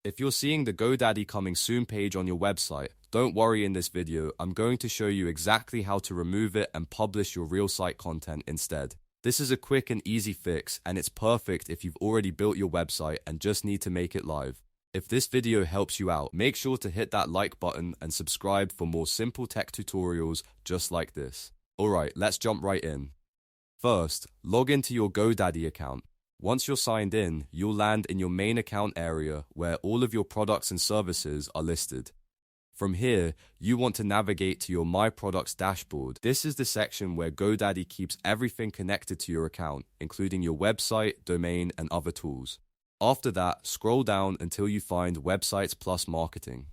If you're seeing the GoDaddy coming soon page on your website, don't worry. In this video, I'm going to show you exactly how to remove it and publish your real site content instead. This is a quick and easy fix, and it's perfect if you've already built your website and just need to make it live. If this video helps you out, make sure to hit that like button and subscribe for more simple tech tutorials just like this. Alright, let's jump right in. First, log into your GoDaddy account. Once you're signed in, you'll land in your main account area where all of your products and services are listed. From here, you want to navigate to your My Products dashboard. This is the section where GoDaddy keeps everything connected to your account, including your website, domain, and other tools. After that, scroll down until you find Websites plus Marketing.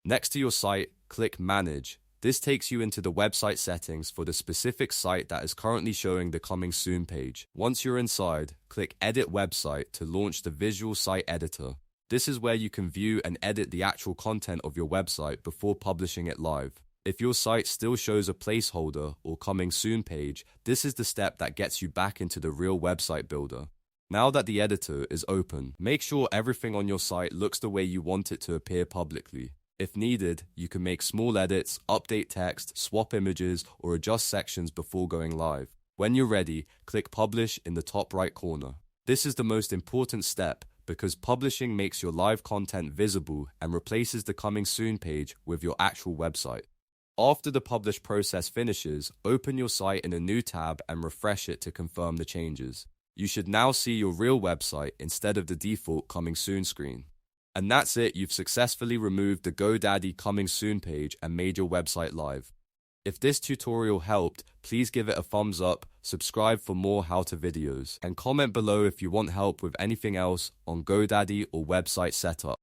Next to your site, click Manage. This takes you into the website settings for the specific site that is currently showing the Coming Soon page. Once you're inside, click Edit Website to launch the Visual Site Editor. This is where you can view and edit the actual content of your website before publishing it live. If your site still shows a placeholder or Coming Soon page, this is the step that gets you back into the real website builder. Now that the editor is open, make sure everything on your site looks the way you want it to appear publicly. If needed, you can make small edits, update text, swap images, or adjust sections before going live. When you're ready, click Publish in the top right corner. This is the most important step because publishing makes your live content visible and replaces the Coming Soon page with your actual website. After the publish process finishes, open your site in a new tab and refresh it to confirm the changes. You should now see your real website instead of the default Coming Soon screen. And that's it, you've successfully removed the GoDaddy Coming Soon page and made your website live. If this tutorial helped, please give it a thumbs up, subscribe for more how-to videos, and comment below if you want help with anything else on GoDaddy or website setup.